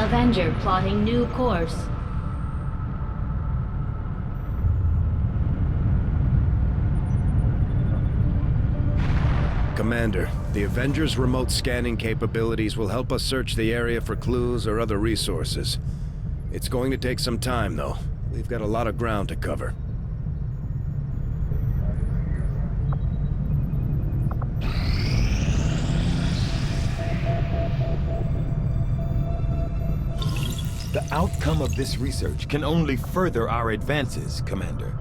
Avenger plotting new course. Commander, the Avengers' remote scanning capabilities will help us search the area for clues or other resources. It's going to take some time, though. We've got a lot of ground to cover. The outcome of this research can only further our advances, Commander.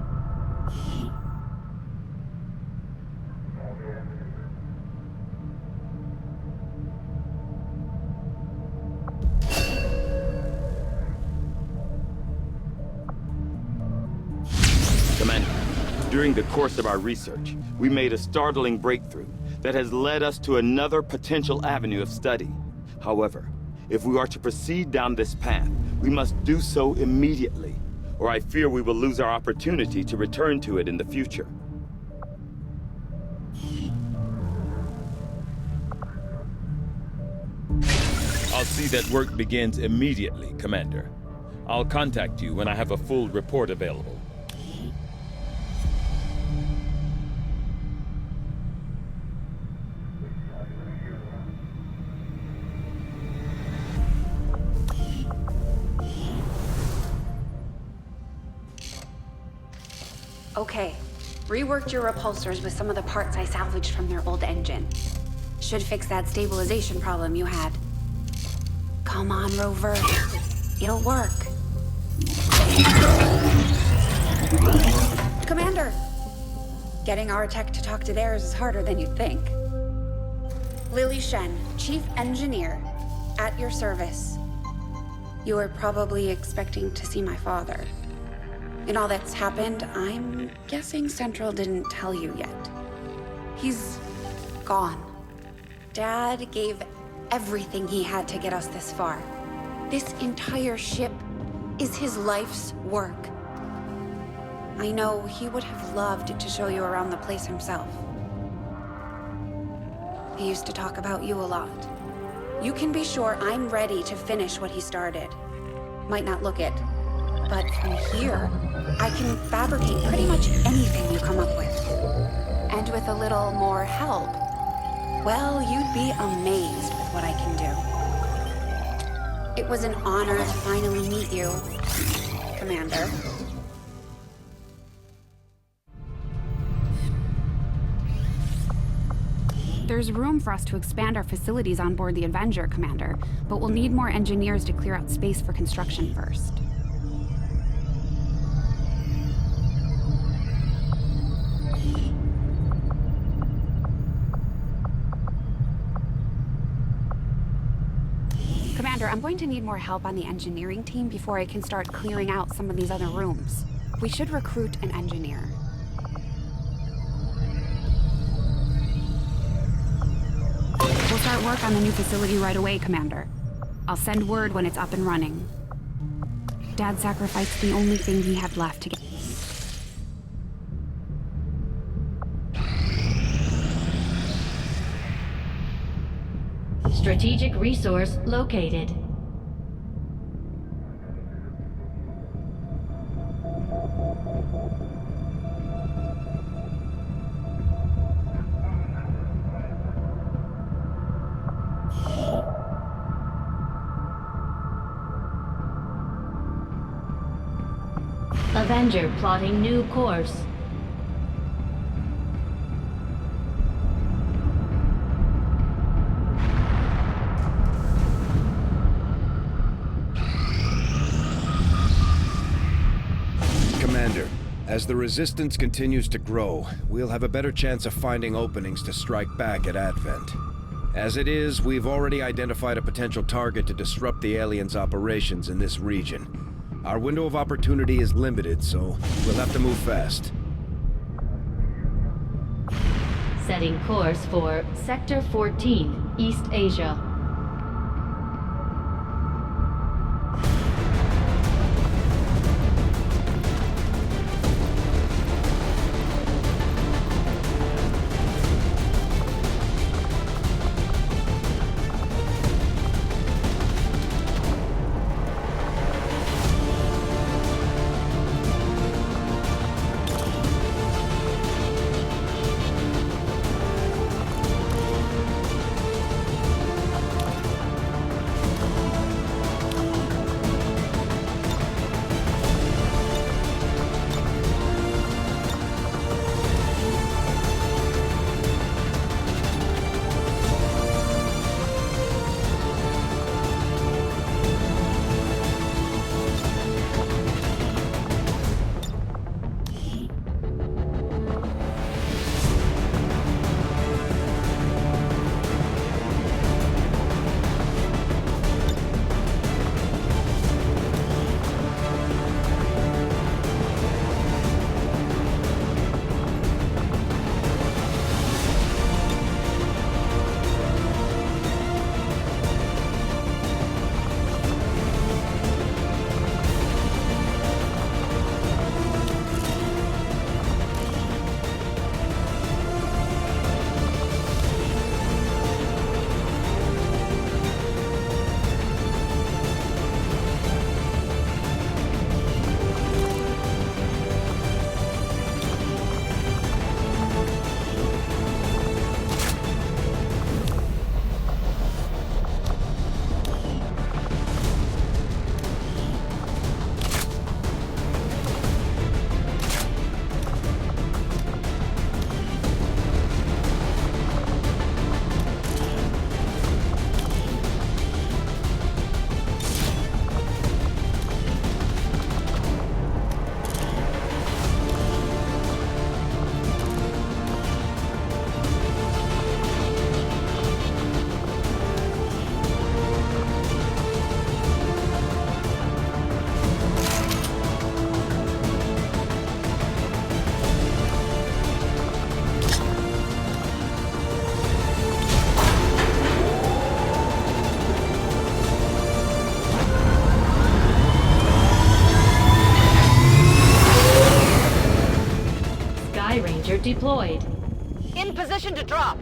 During the course of our research, we made a startling breakthrough that has led us to another potential avenue of study. However, if we are to proceed down this path, we must do so immediately, or I fear we will lose our opportunity to return to it in the future. I'll see that work begins immediately, Commander. I'll contact you when I have a full report available. Okay, reworked your repulsors with some of the parts I salvaged from their old engine. Should fix that stabilization problem you had. Come on, Rover. It'll work. Commander! Getting our tech to talk to theirs is harder than you'd think. Lily Shen, Chief Engineer, at your service. You were probably expecting to see my father. In all that's happened, I'm guessing Central didn't tell you yet. He's gone. Dad gave everything he had to get us this far. This entire ship is his life's work. I know he would have loved to show you around the place himself. He used to talk about you a lot. You can be sure I'm ready to finish what he started. Might not look it, but from here, I can fabricate pretty much anything you come up with. And with a little more help, well, you'd be amazed with what I can do. It was an honor to finally meet you, Commander. There's room for us to expand our facilities on board the Avenger, Commander, but we'll need more engineers to clear out space for construction first. Commander, I'm going to need more help on the engineering team before I can start clearing out some of these other rooms. We should recruit an engineer. We'll start work on the new facility right away, Commander. I'll send word when it's up and running. Dad sacrificed the only thing he had left to get. Strategic resource located. Avenger plotting new course. Commander, as the Resistance continues to grow, we'll have a better chance of finding openings to strike back at Advent. As it is, we've already identified a potential target to disrupt the aliens' operations in this region. Our window of opportunity is limited, so we'll have to move fast. Setting course for Sector 14, East Asia. deployed. In position to drop.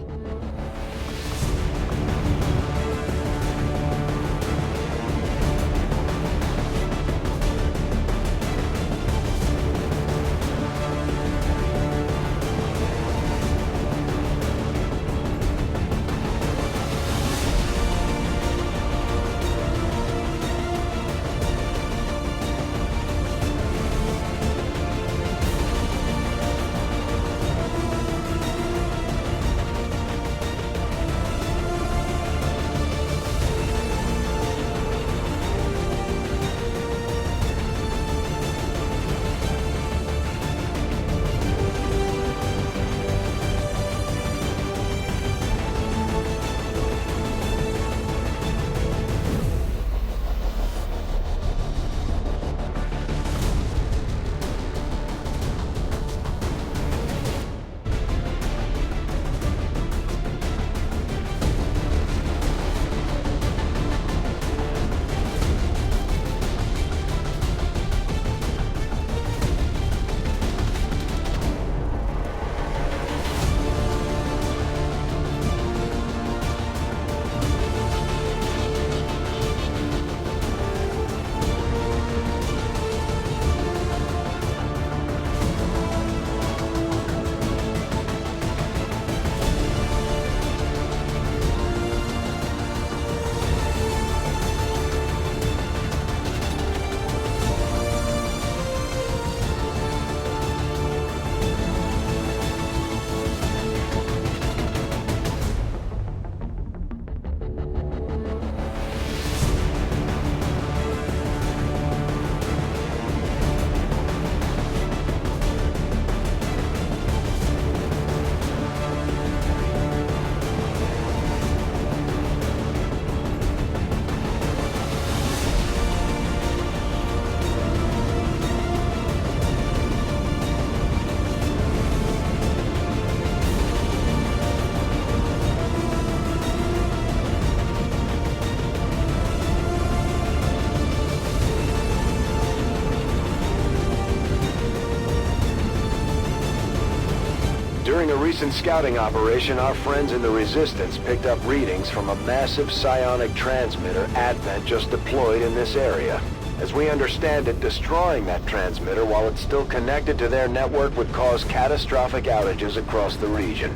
During a recent scouting operation, our friends in the Resistance picked up readings from a massive psionic transmitter Advent just deployed in this area. As we understand it, destroying that transmitter while it's still connected to their network would cause catastrophic outages across the region.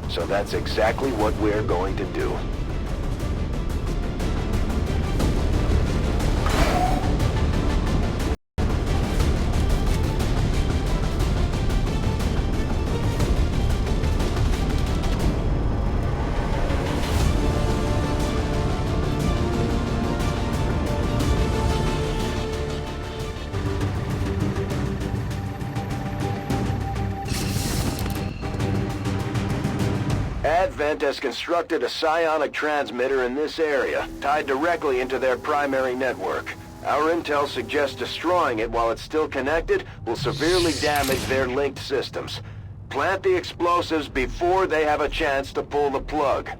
So that's exactly what we're going to do. Advent has constructed a psionic transmitter in this area, tied directly into their primary network. Our intel suggests destroying it while it's still connected will severely damage their linked systems. Plant the explosives before they have a chance to pull the plug.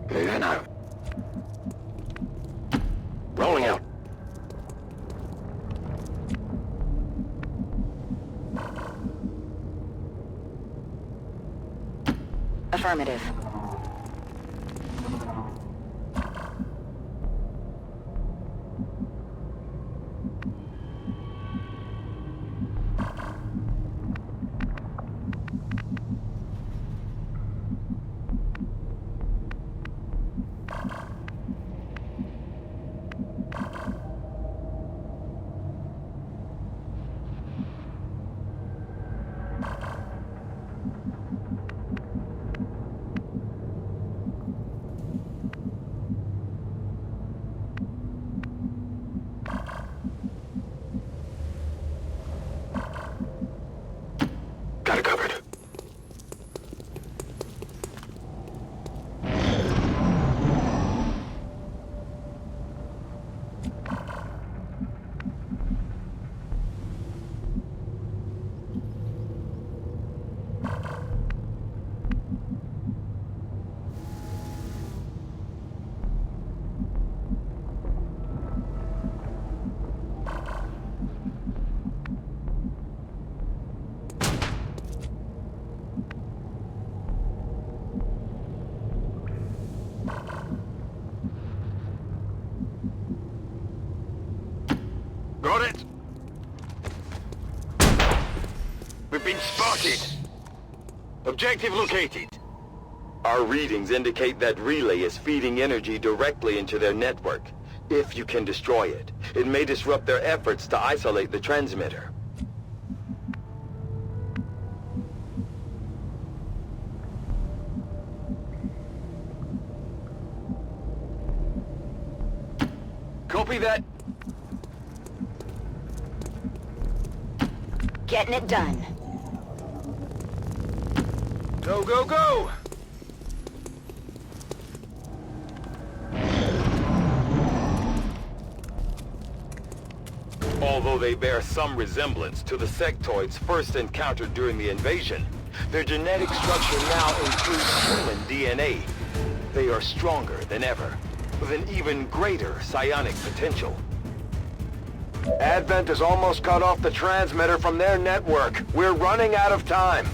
Moving out. Rolling out. Affirmative. Got it. We've been spotted. Objective located. Our readings indicate that relay is feeding energy directly into their network. If you can destroy it, it may disrupt their efforts to isolate the transmitter. Copy that. Getting it done. Go, go, go! Although they bear some resemblance to the sectoids first encountered during the invasion, their genetic structure now includes human DNA. They are stronger than ever, with an even greater psionic potential. Advent has almost cut off the transmitter from their network. We're running out of time.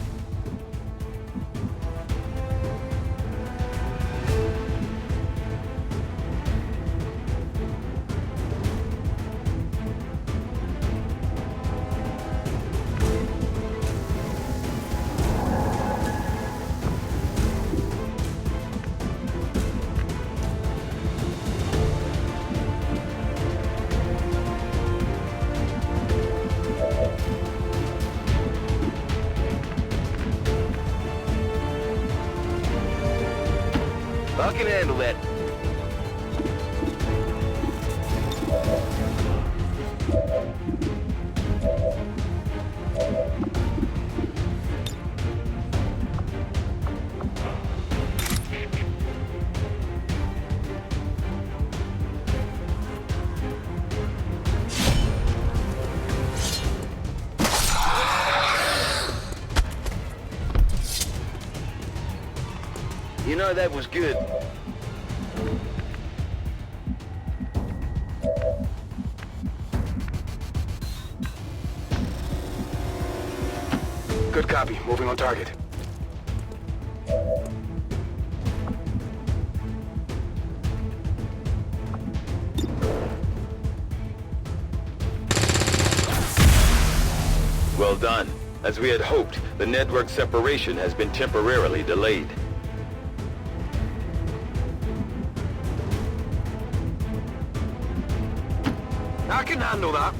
I can handle that. You know, that was good. Good copy. Moving on target. Well done. As we had hoped, the network separation has been temporarily delayed. I can handle that.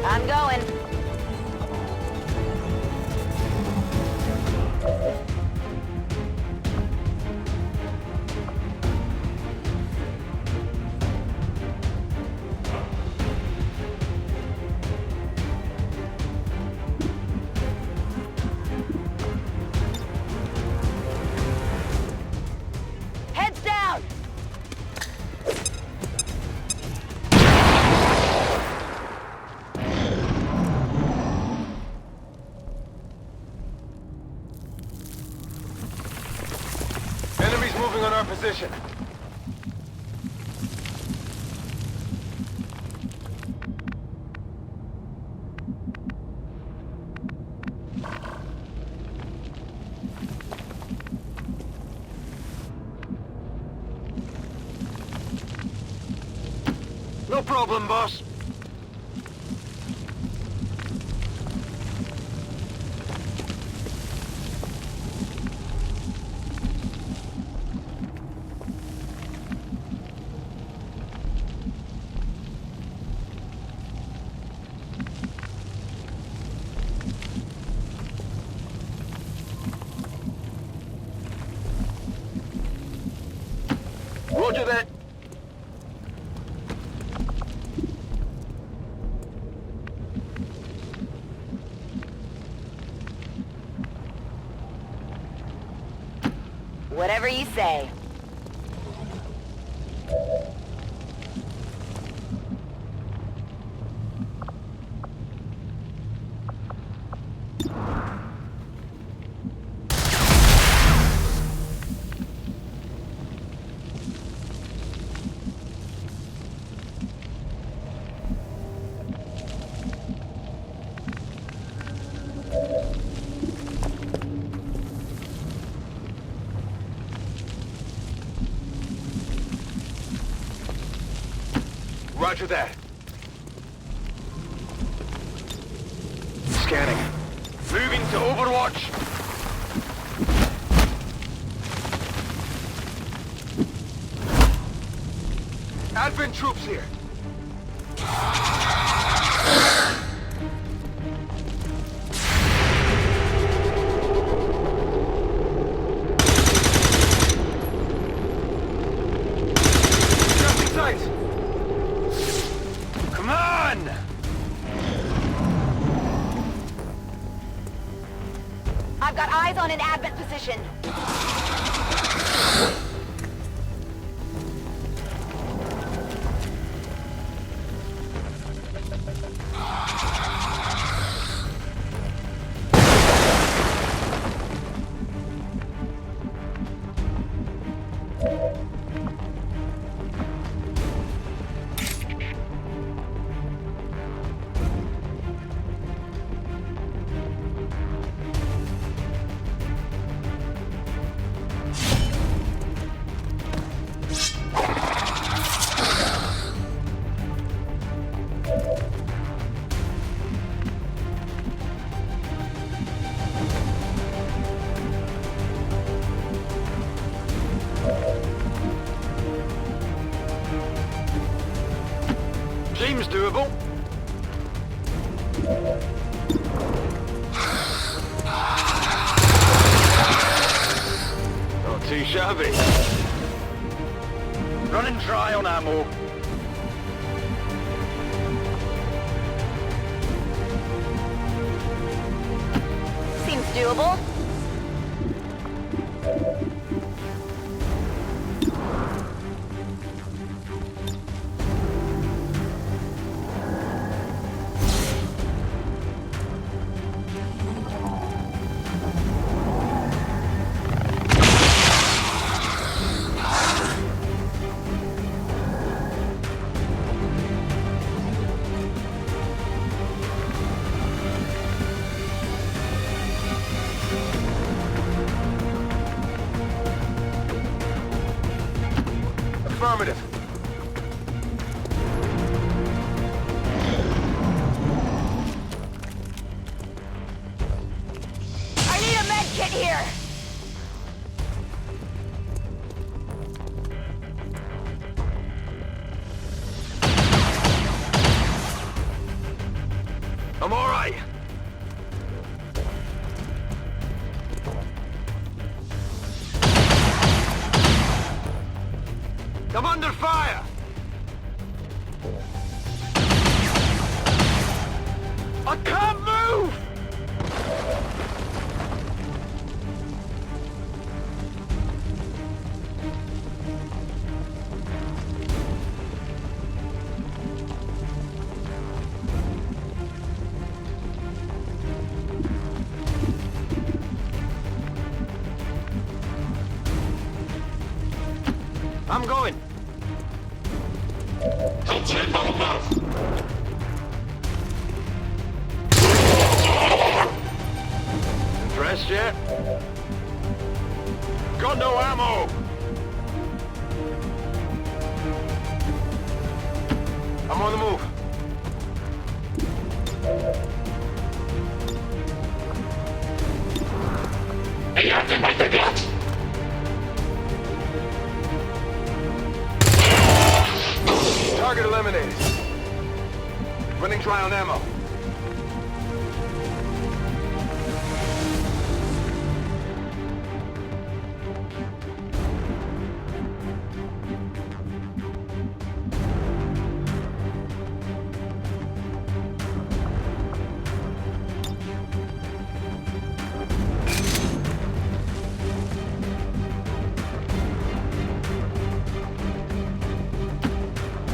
I'm going. Heads down! Enemies moving on our position. No problem, boss. Roger that. Whatever you say. Roger that. Scanning. Moving to Overwatch. Advent troops here. Jumping sight. Come on! I've got eyes on an Advent position. Seems doable. Not too shabby. Running dry on ammo. Seems doable. Affirmative. I need a med kit here. I'm all right. I'm under fire. I can't move. I'm going. Dressed yet? Got no ammo. I'm on the move. Target eliminated. Running dry on ammo.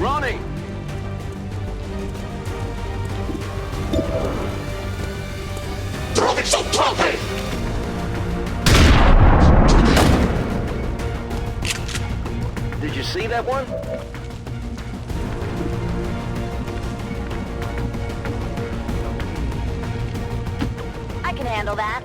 Running! Throwing some trophy! Did you see that one? I can handle that.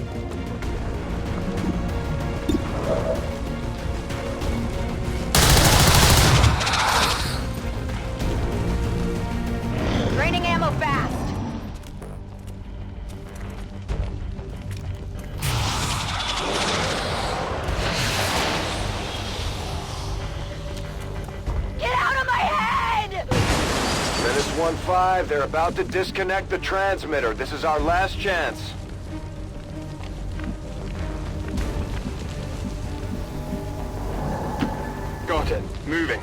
ammo fast! Get out of my head! Menace 1-5, they're about to disconnect the transmitter. This is our last chance. Got it. Moving.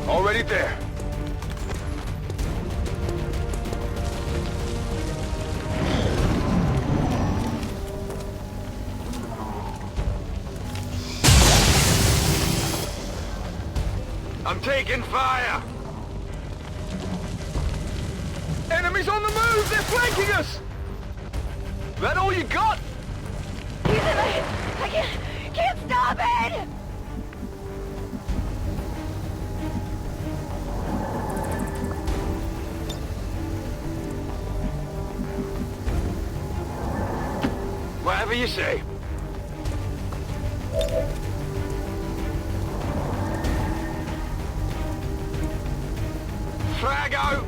Already there. I'm taking fire! Enemies on the move! They're flanking us! That all you got? I can't stop it! Whatever you say. Frag out!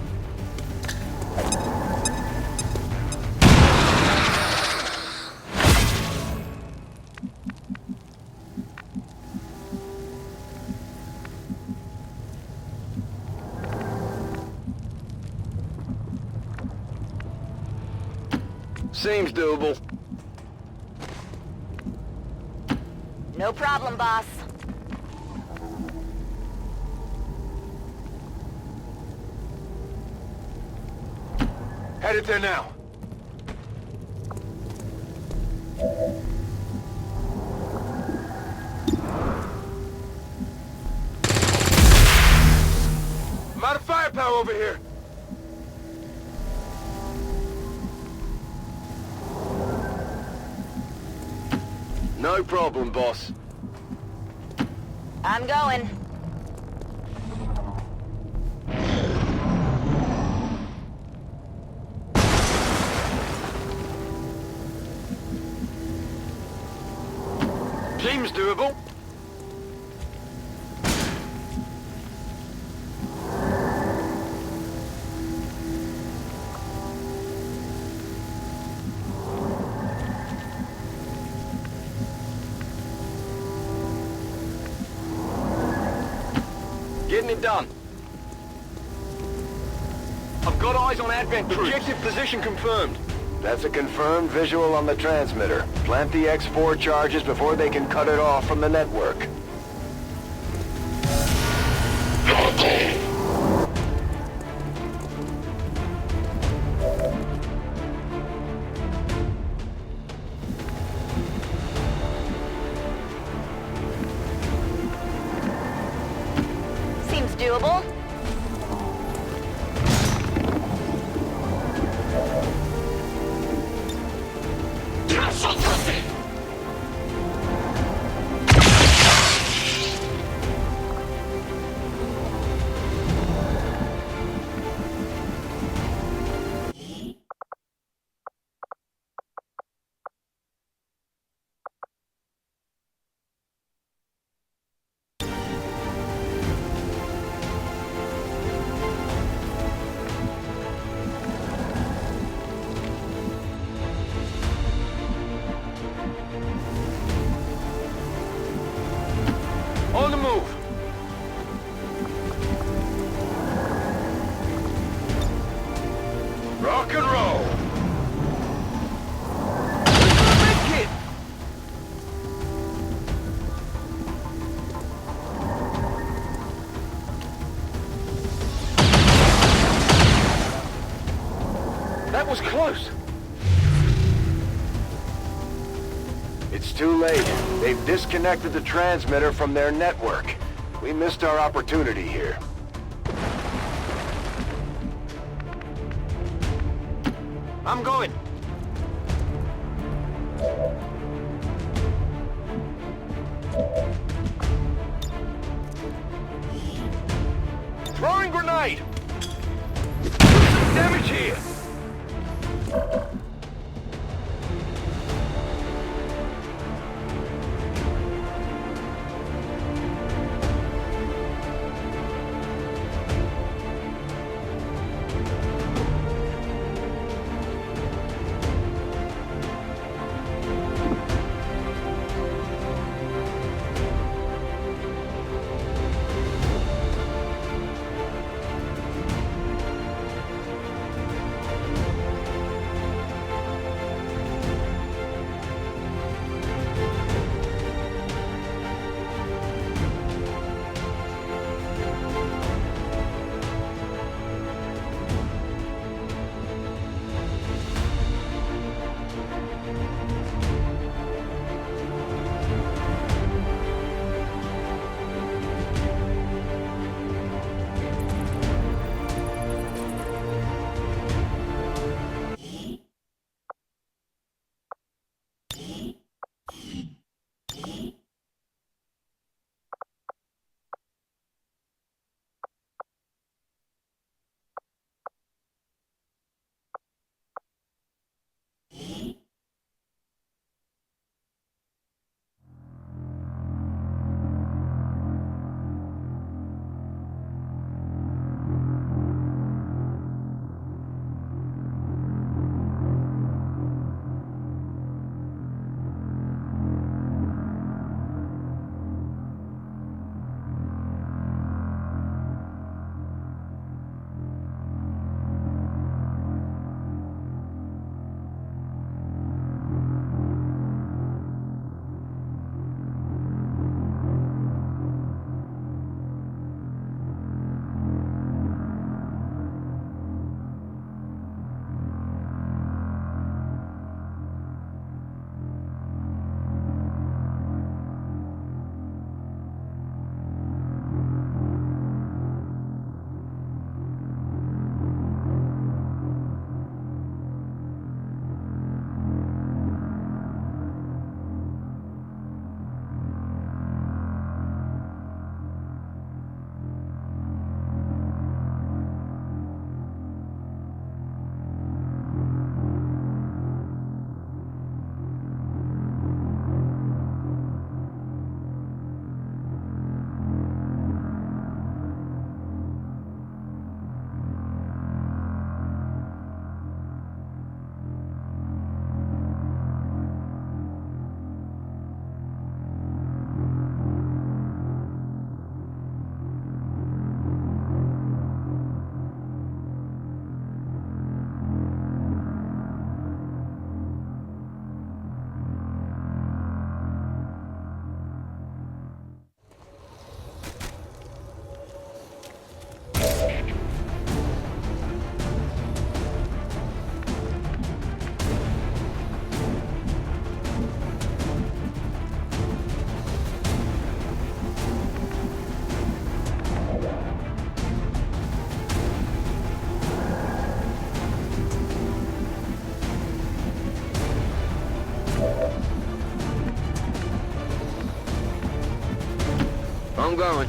Seems doable. No problem, boss. Headed there now. I'm out of firepower over here. No problem, boss. I'm going. Seems doable. Getting it done. I've got eyes on Advent troops. Objective position confirmed. That's a confirmed visual on the transmitter. Plant the X4 charges before they can cut it off from the network. Seems doable. On the move. Rock and roll. Medkit. That was close. It's too late. They've disconnected the transmitter from their network. We missed our opportunity here. I'm going. Throwing grenade! Some damage here! I'm going.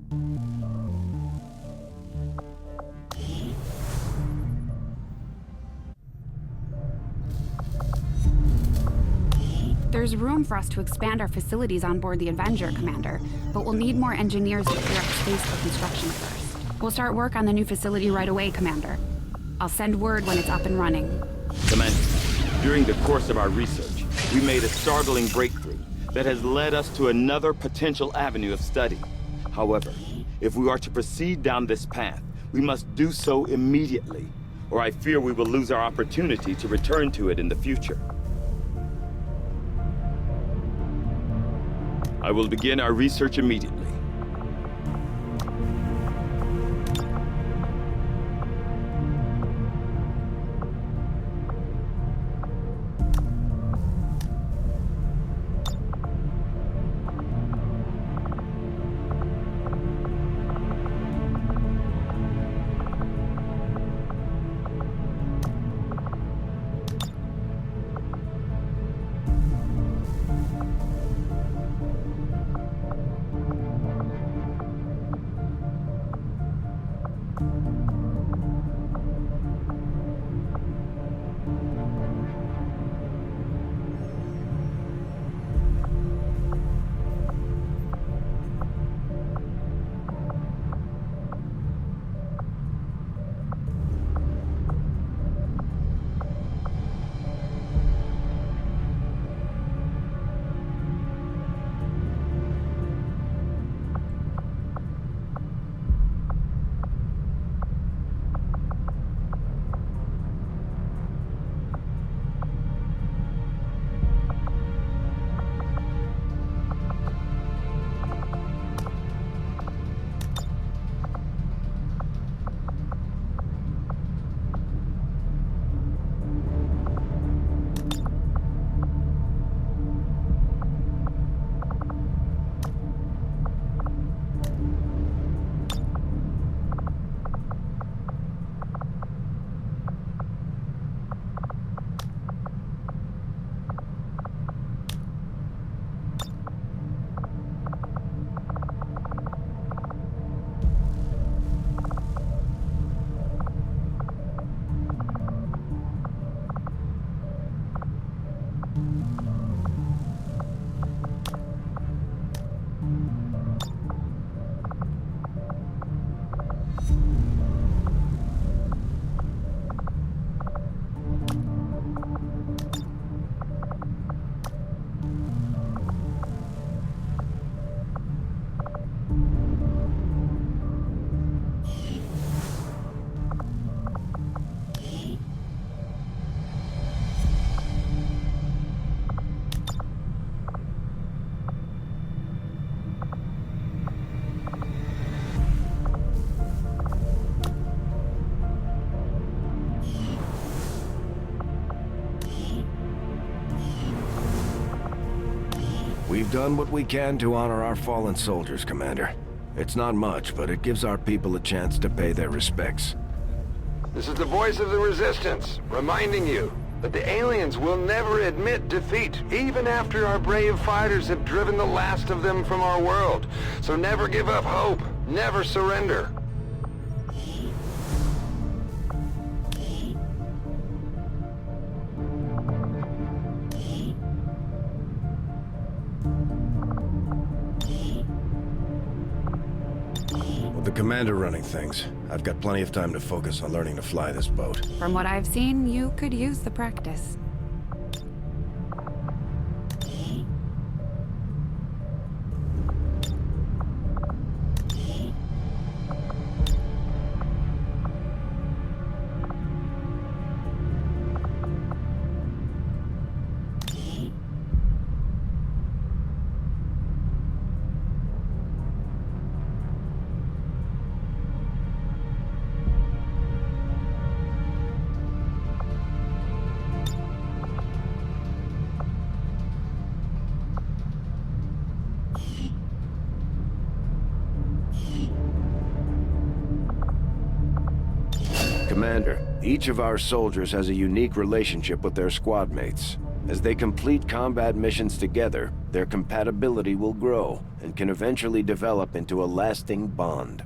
There's room for us to expand our facilities on board the Avenger, Commander, but we'll need more engineers to clear up space for construction first. We'll start work on the new facility right away, Commander. I'll send word when it's up and running. Commander, during the course of our research, we made a startling breakthrough that has led us to another potential avenue of study. However, if we are to proceed down this path, we must do so immediately, or I fear we will lose our opportunity to return to it in the future. I will begin our research immediately. We've done what we can to honor our fallen soldiers, Commander. It's not much, but it gives our people a chance to pay their respects. This is the voice of the Resistance, reminding you that the aliens will never admit defeat, even after our brave fighters have driven the last of them from our world. So never give up hope, never surrender. With the Commander running things, I've got plenty of time to focus on learning to fly this boat. From what I've seen, you could use the practice. Commander, each of our soldiers has a unique relationship with their squad mates. As they complete combat missions together, their compatibility will grow and can eventually develop into a lasting bond.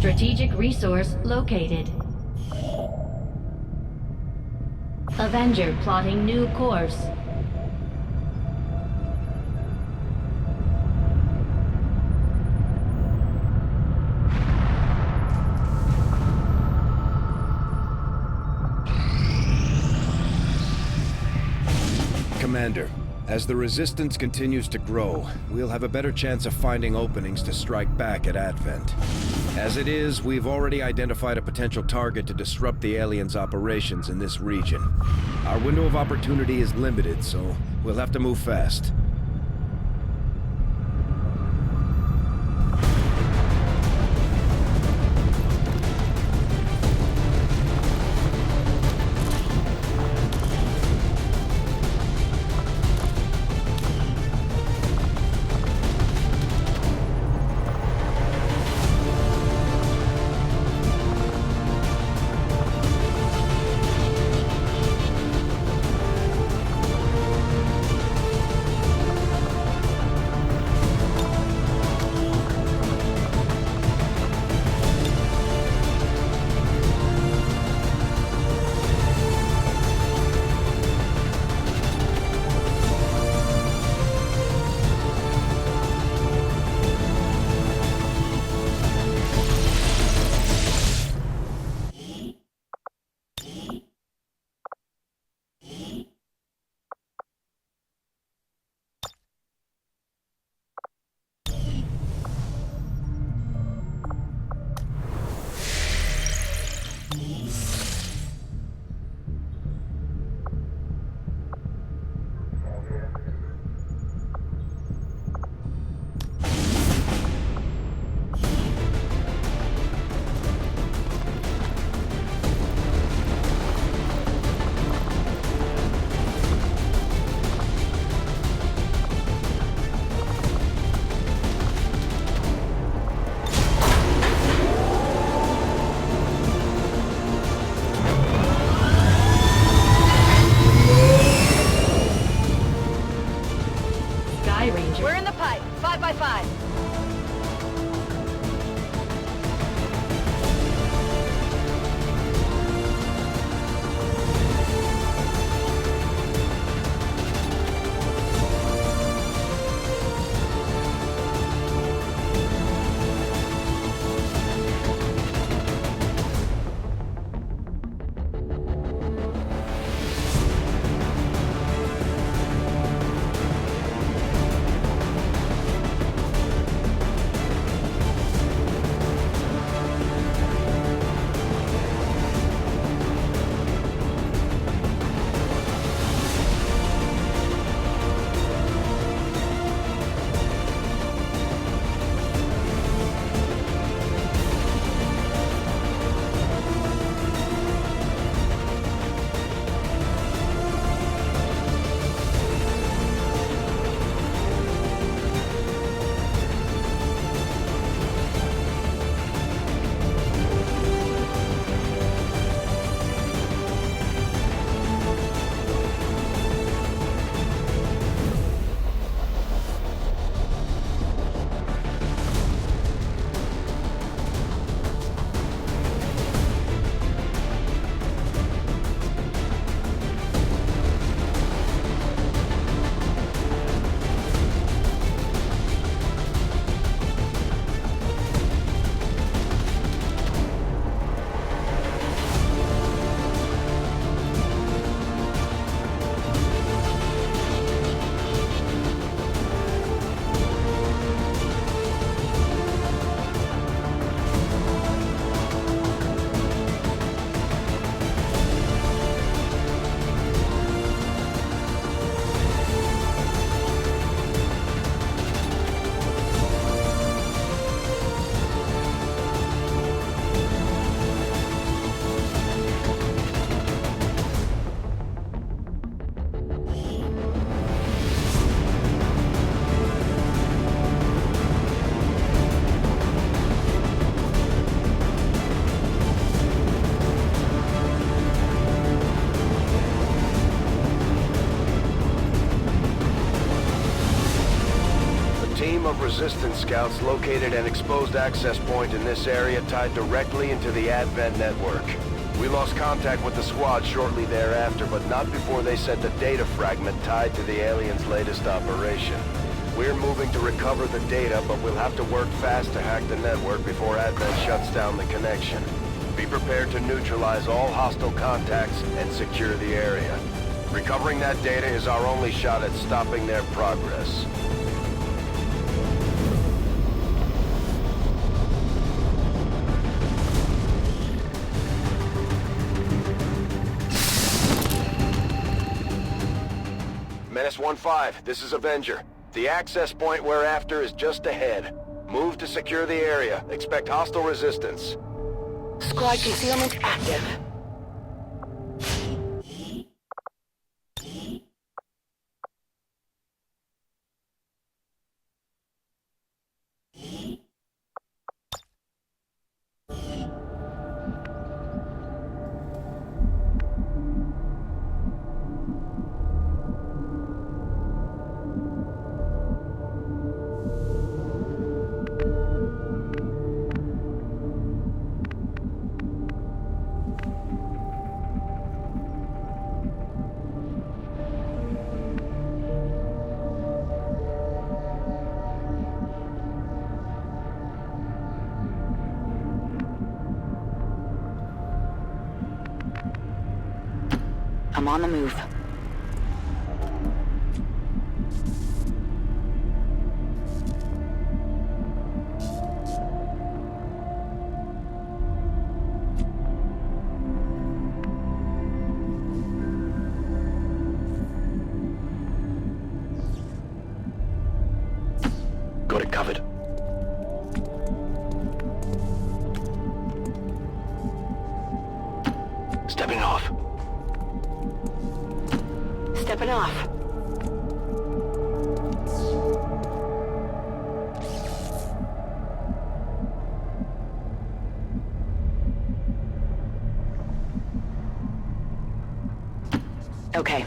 Strategic resource located. Avenger plotting new course. Commander, as the Resistance continues to grow, we'll have a better chance of finding openings to strike back at Advent. As it is, we've already identified a potential target to disrupt the aliens' operations in this region. Our window of opportunity is limited, so we'll have to move fast. of Resistance scouts located an exposed access point in this area tied directly into the Advent network. We lost contact with the squad shortly thereafter, but not before they sent a data fragment tied to the aliens' latest operation. We're moving to recover the data, but we'll have to work fast to hack the network before Advent shuts down the connection. Be prepared to neutralize all hostile contacts and secure the area. Recovering that data is our only shot at stopping their progress. Menace 1-5, this is Avenger. The access point we're after is just ahead. Move to secure the area. Expect hostile resistance. Squad concealment active. I'm on the move. Got it covered. Stepping off. Stepping off. Okay.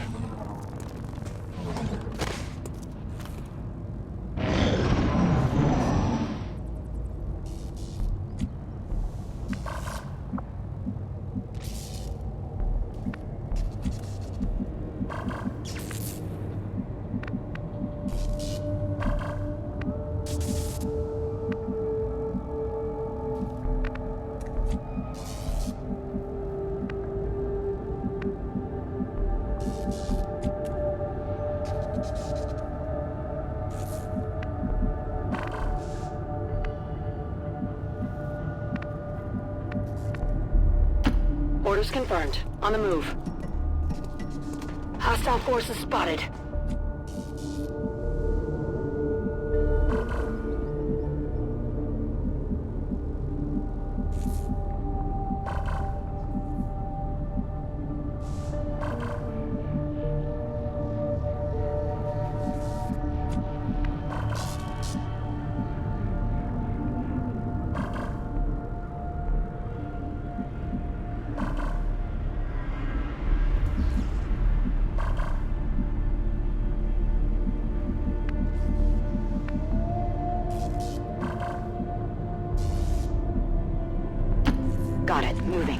Orders confirmed. On the move. Hostile forces spotted. Got it. Moving.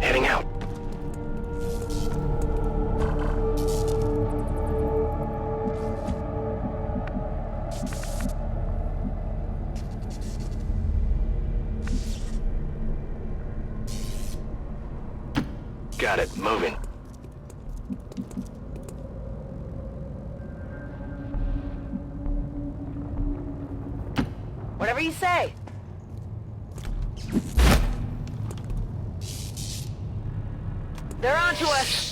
Heading out. Got it. Moving. Whatever you say. They're on to us.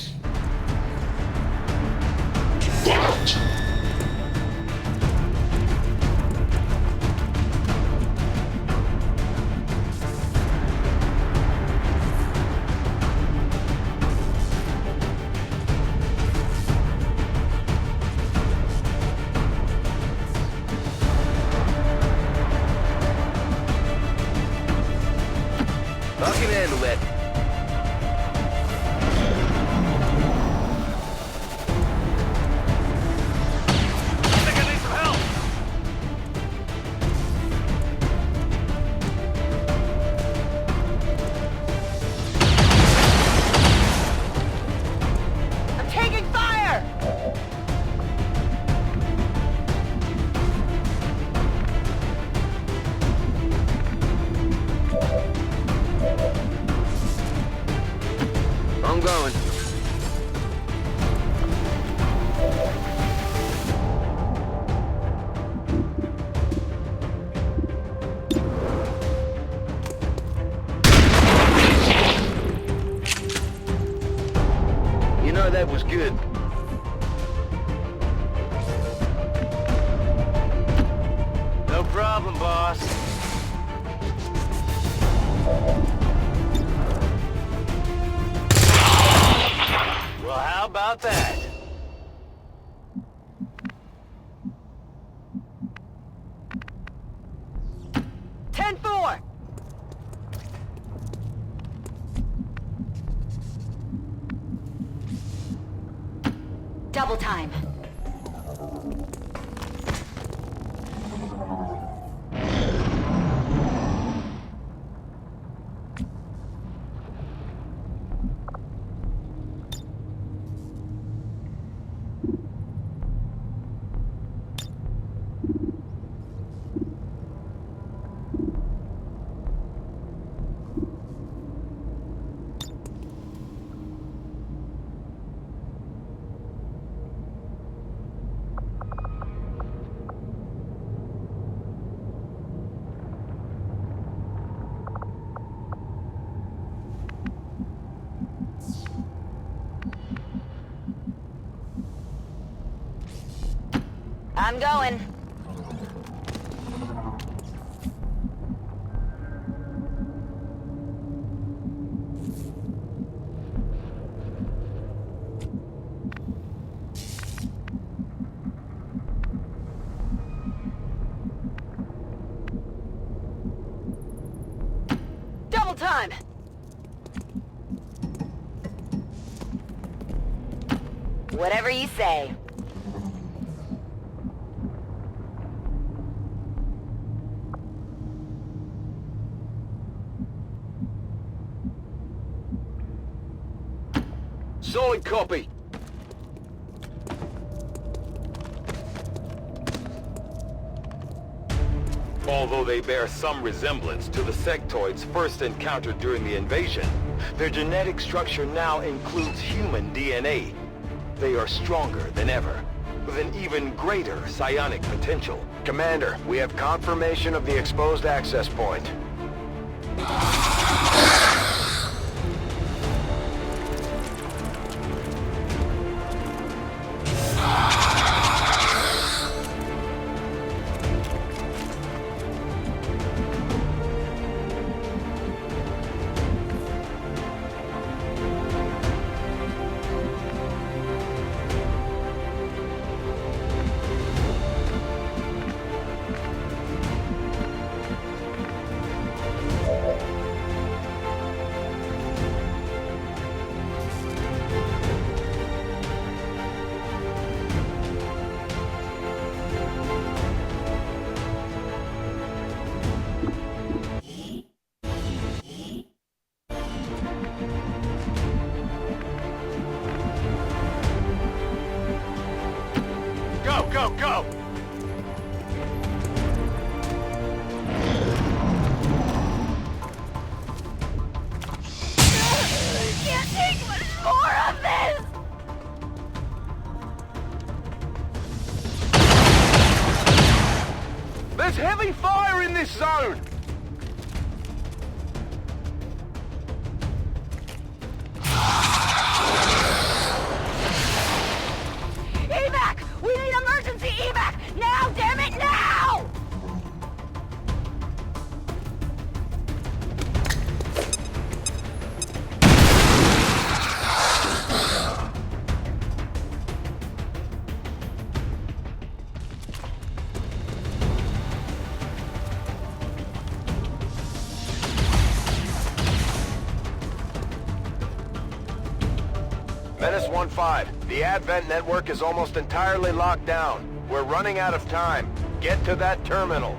I can handle that. I think I need some help! I'm taking fire! I'm going. You know, that was good. No problem, boss. Well, how about that? Ten-4! Double time. I'm going. Double time! Whatever you say. Solid copy. Although they bear some resemblance to the sectoids first encountered during the invasion, their genetic structure now includes human DNA. They are stronger than ever, with an even greater psionic potential. Commander, we have confirmation of the exposed access point. Menace 1-5, the Advent network is almost entirely locked down. We're running out of time. Get to that terminal.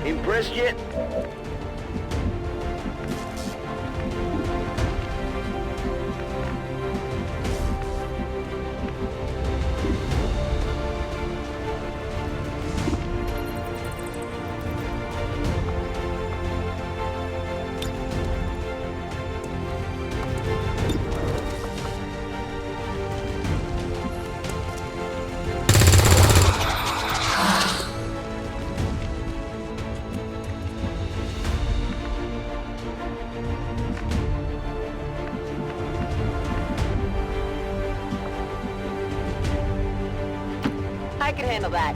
Impressed yet? I can handle that.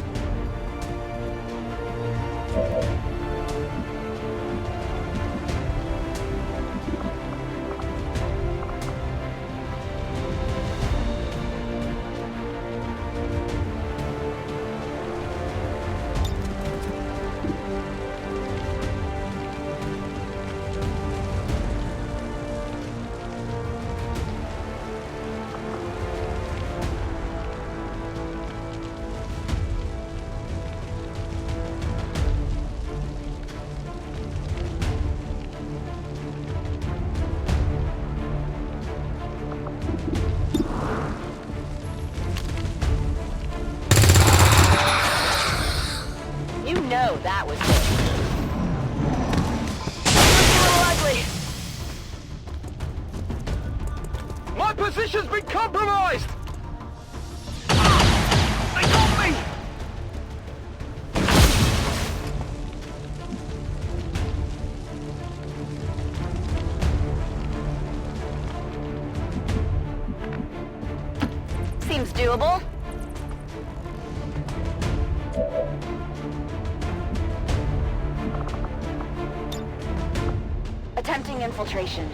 You know that was it. Looks a little ugly. My position's been compromised! They got me! Seems doable. Attempting infiltration.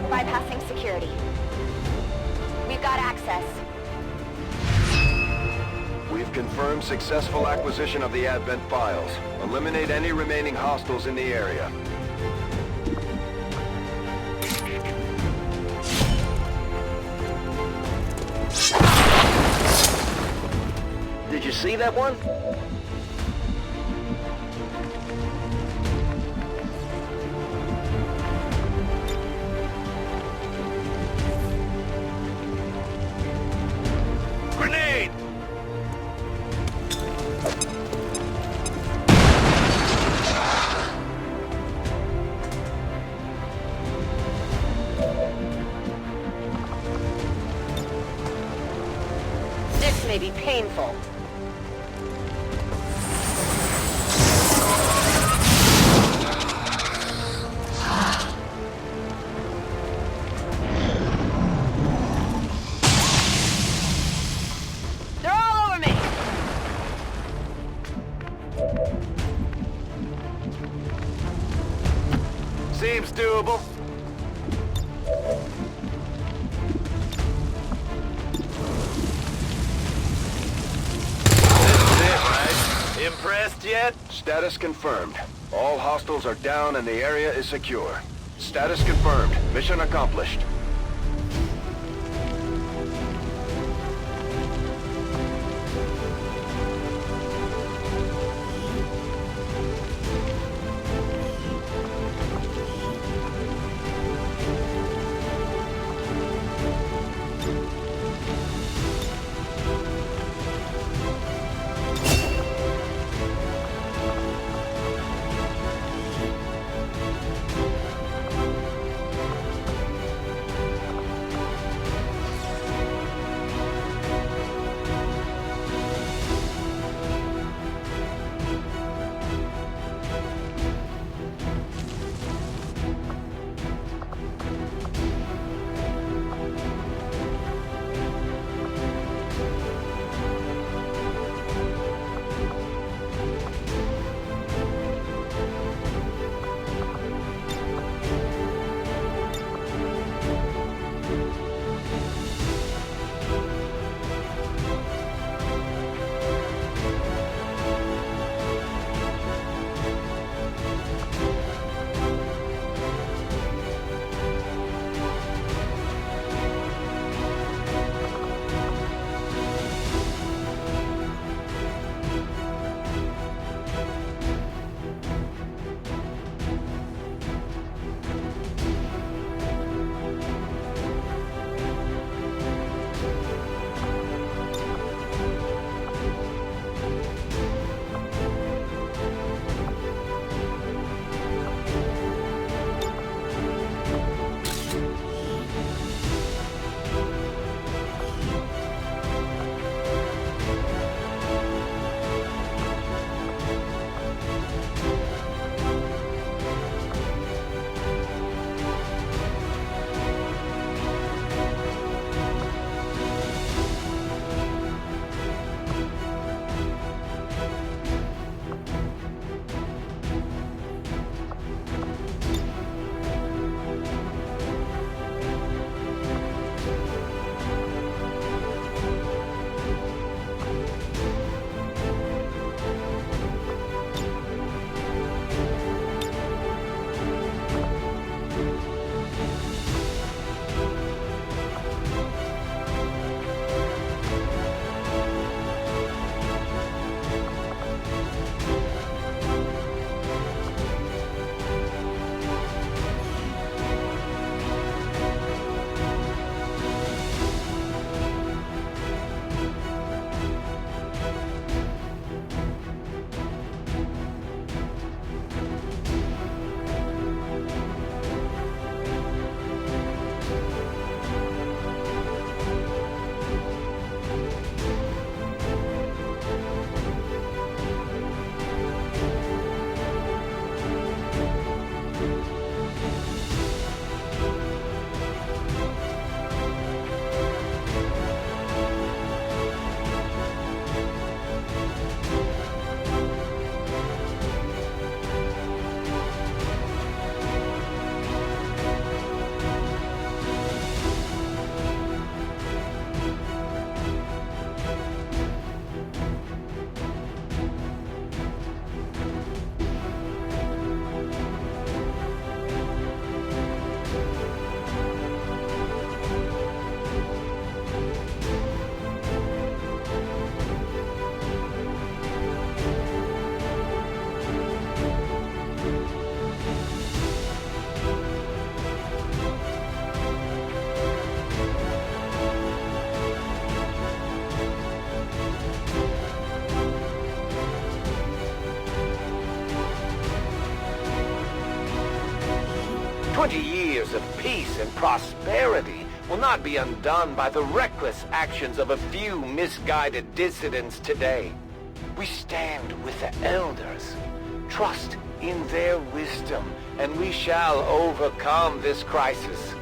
Bypassing security. We've got access. We've confirmed successful acquisition of the Advent files. Eliminate any remaining hostiles in the area. Did you see that one? Grenade! This may be painful. They're all over me! Seems doable. Impressed yet? Status confirmed. All hostiles are down and the area is secure. Status confirmed. Mission accomplished. 20 years of peace and prosperity will not be undone by the reckless actions of a few misguided dissidents today. We stand with the elders. Trust in their wisdom, and we shall overcome this crisis.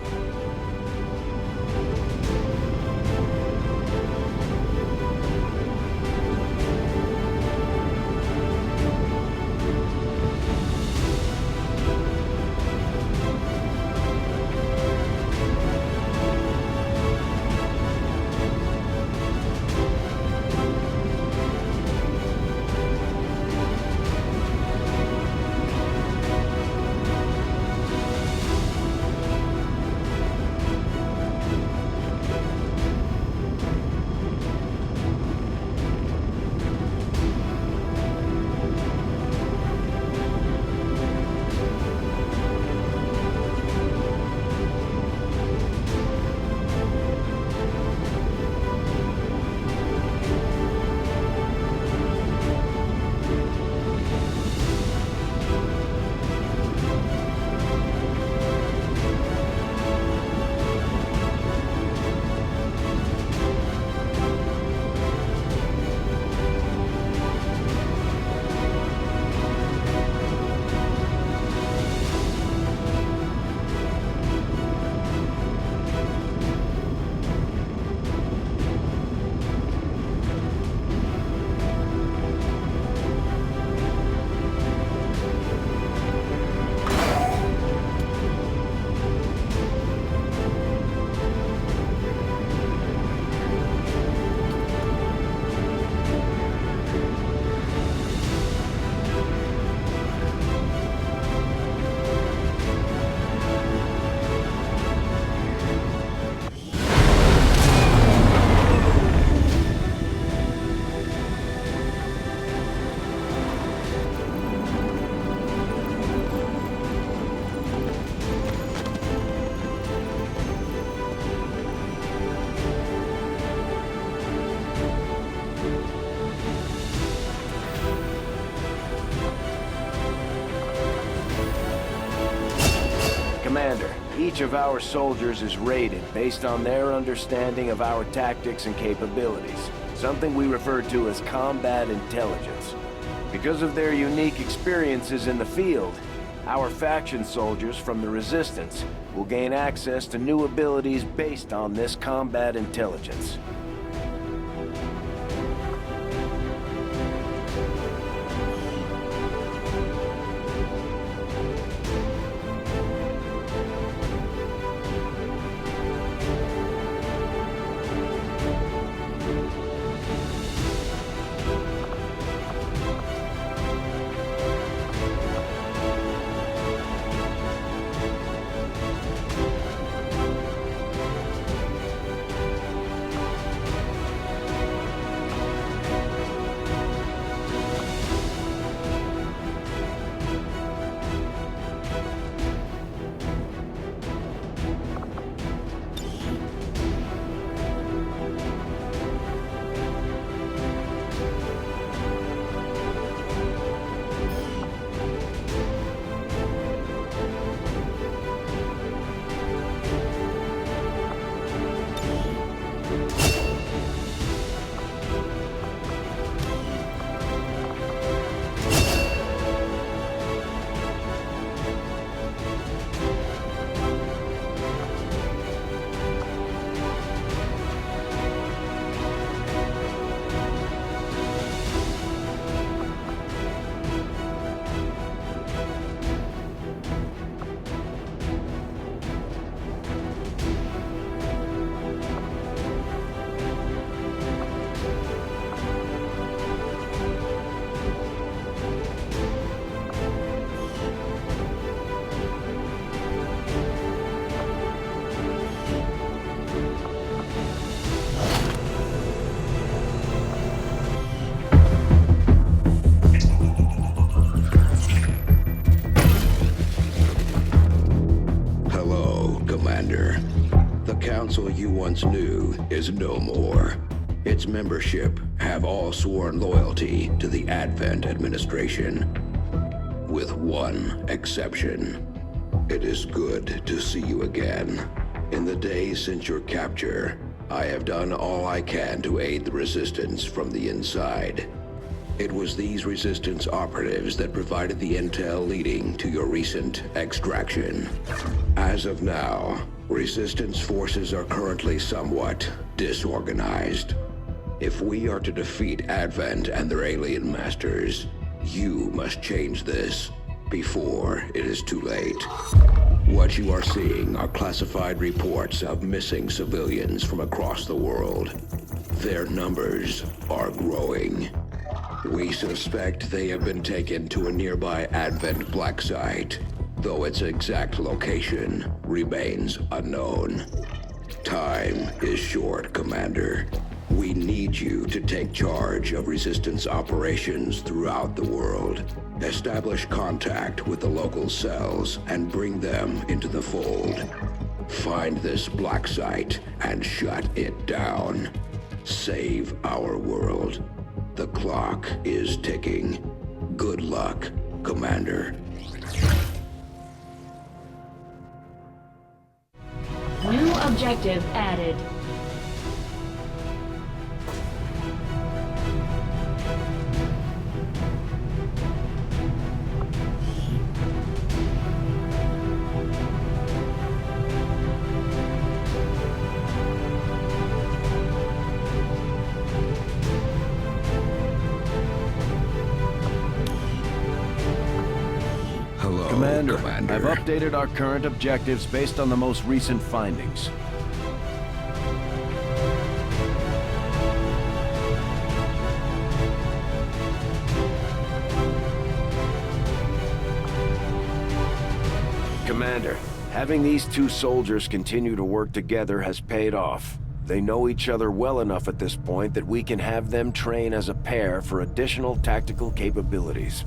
Commander, each of our soldiers is rated based on their understanding of our tactics and capabilities, something we refer to as combat intelligence. Because of their unique experiences in the field, our faction soldiers from the Resistance will gain access to new abilities based on this combat intelligence. council you once knew is no more. Its membership have all sworn loyalty to the Advent administration, with one exception. It is good to see you again. In the days since your capture, I have done all I can to aid the Resistance from the inside. It was these Resistance operatives that provided the intel leading to your recent extraction. As of now, Resistance forces are currently somewhat disorganized. If we are to defeat Advent and their alien masters, you must change this before it is too late. What you are seeing are classified reports of missing civilians from across the world. Their numbers are growing. We suspect they have been taken to a nearby Advent black site, though its exact location remains unknown. Time is short, Commander. We need you to take charge of Resistance operations throughout the world. Establish contact with the local cells and bring them into the fold. Find this black site and shut it down. Save our world. The clock is ticking. Good luck, Commander. New objective added. Commander, Commander. I've updated our current objectives based on the most recent findings. Commander, having these two soldiers continue to work together has paid off. They know each other well enough at this point that we can have them train as a pair for additional tactical capabilities.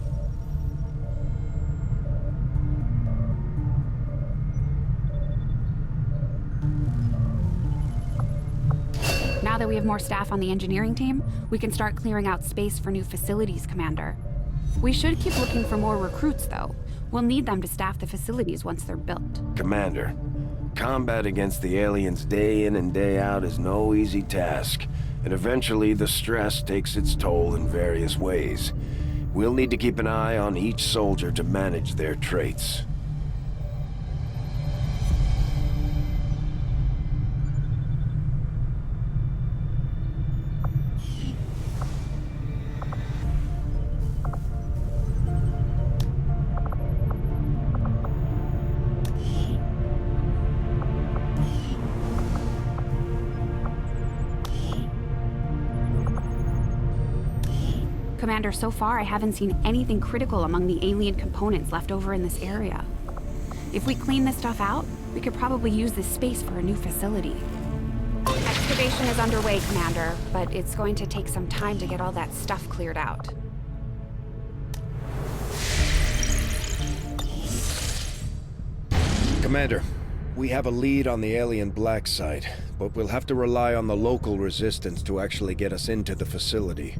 Now that we have more staff on the engineering team, we can start clearing out space for new facilities, Commander. We should keep looking for more recruits, though. We'll need them to staff the facilities once they're built. Commander, combat against the aliens day in and day out is no easy task, and eventually the stress takes its toll in various ways. We'll need to keep an eye on each soldier to manage their traits. Commander, so far I haven't seen anything critical among the alien components left over in this area. If we clean this stuff out, we could probably use this space for a new facility. Excavation is underway, Commander, but it's going to take some time to get all that stuff cleared out. Commander, we have a lead on the alien black site, but we'll have to rely on the local resistance to actually get us into the facility.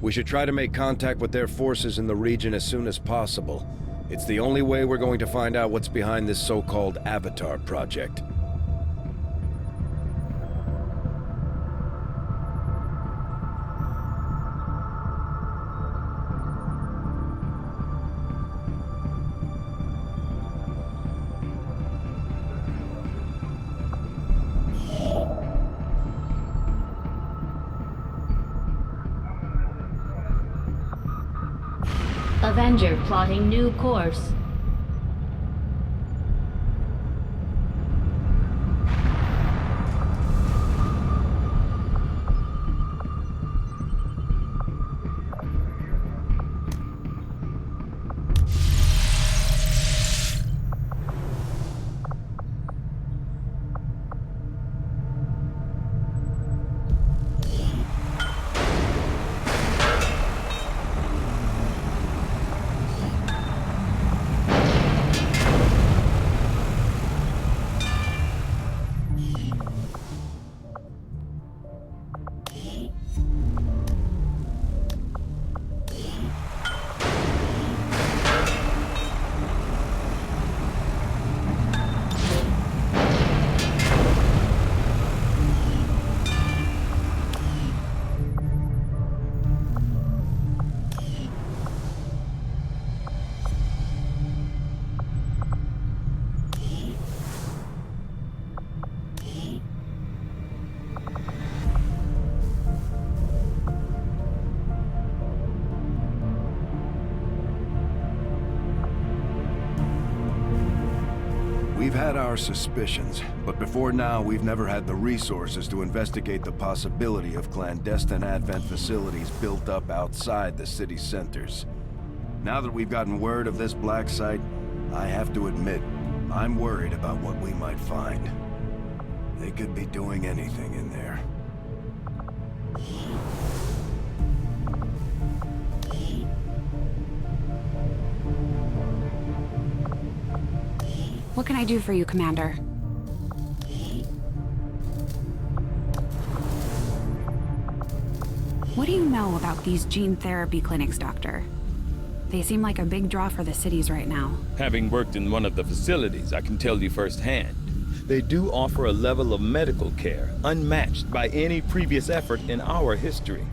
We should try to make contact with their forces in the region as soon as possible. It's the only way we're going to find out what's behind this so-called Avatar project. Avenger plotting new course. We've had our suspicions, but before now we've never had the resources to investigate the possibility of clandestine Advent facilities built up outside the city centers. Now that we've gotten word of this black site, I have to admit, I'm worried about what we might find. They could be doing anything in there. What can I do for you, Commander? What do you know about these gene therapy clinics, Doctor? They seem like a big draw for the cities right now. Having worked in one of the facilities, I can tell you firsthand. They do offer a level of medical care unmatched by any previous effort in our history.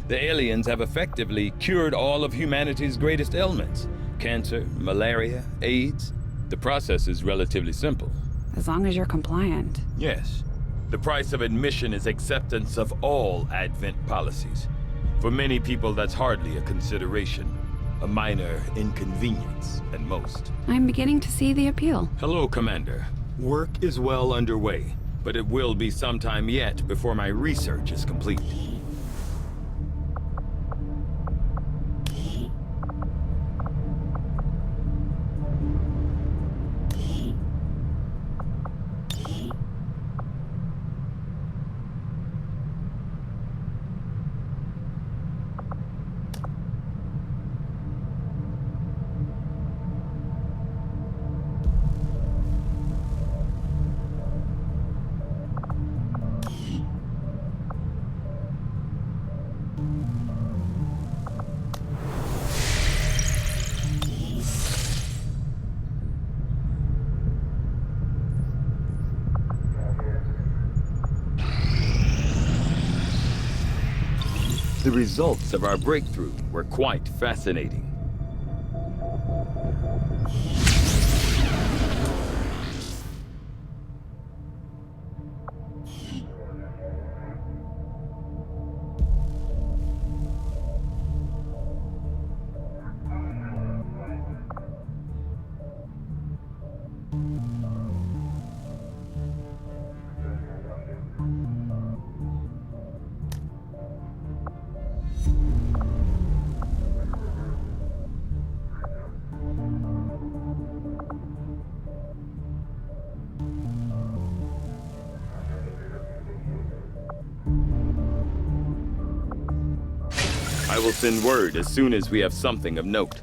The aliens have effectively cured all of humanity's greatest ailments: cancer, malaria, AIDS. The process is relatively simple. As long as you're compliant. Yes. The price of admission is acceptance of all Advent policies. For many people, that's hardly a consideration. A minor inconvenience, at most. I'm beginning to see the appeal. Hello, Commander. Work is well underway, but it will be some time yet before my research is complete. The results of our breakthrough were quite fascinating. I will send word as soon as we have something of note.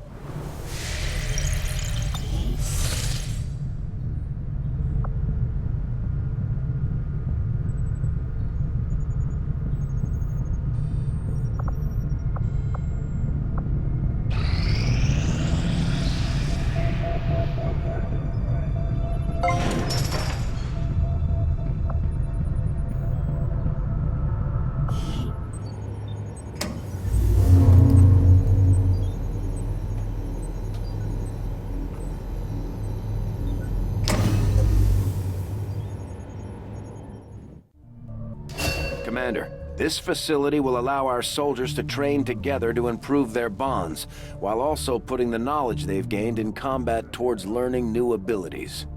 Commander, this facility will allow our soldiers to train together to improve their bonds, while also putting the knowledge they've gained in combat towards learning new abilities.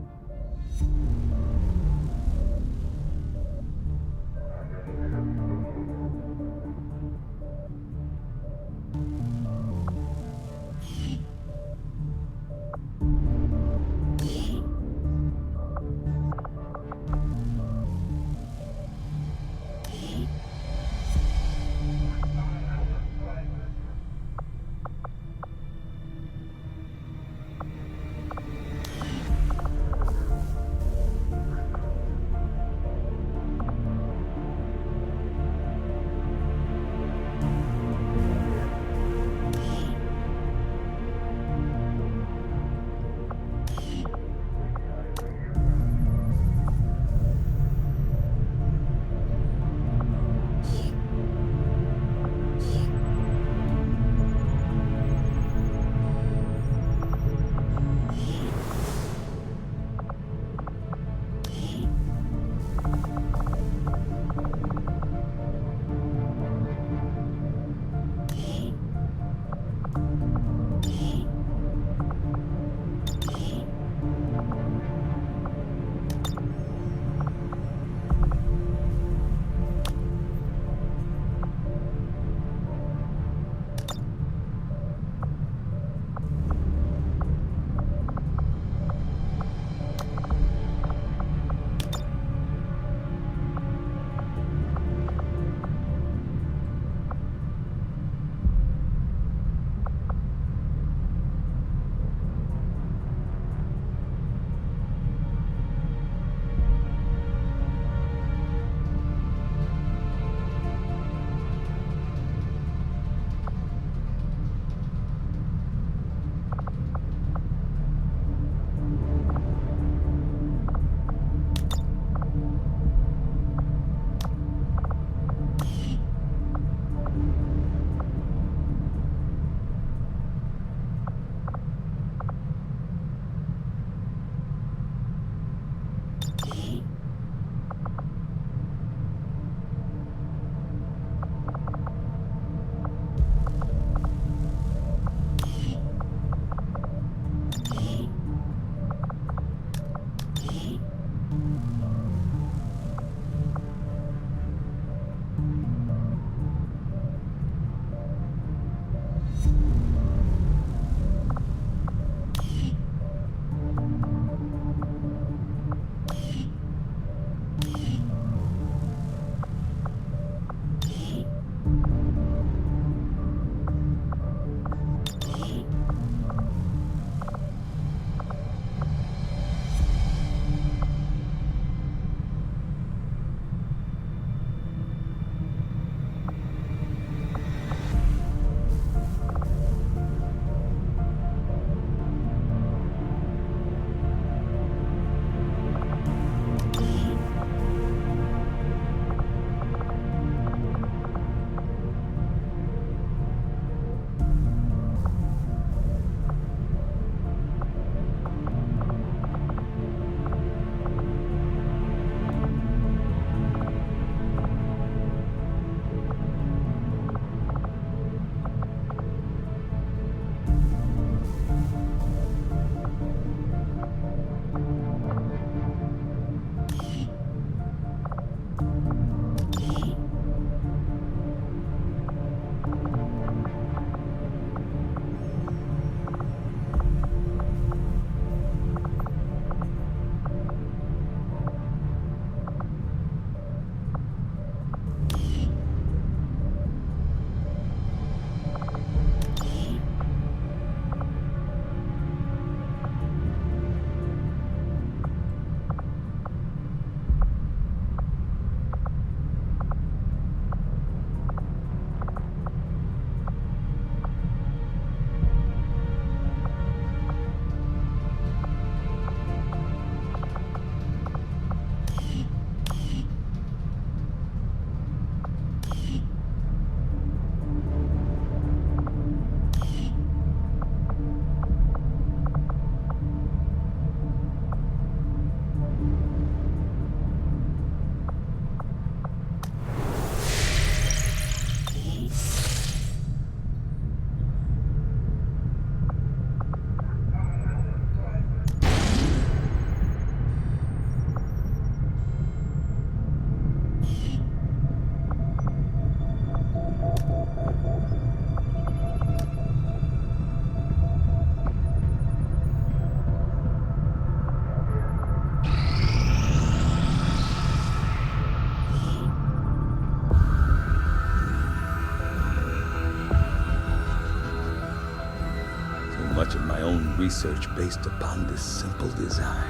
research based upon this simple design.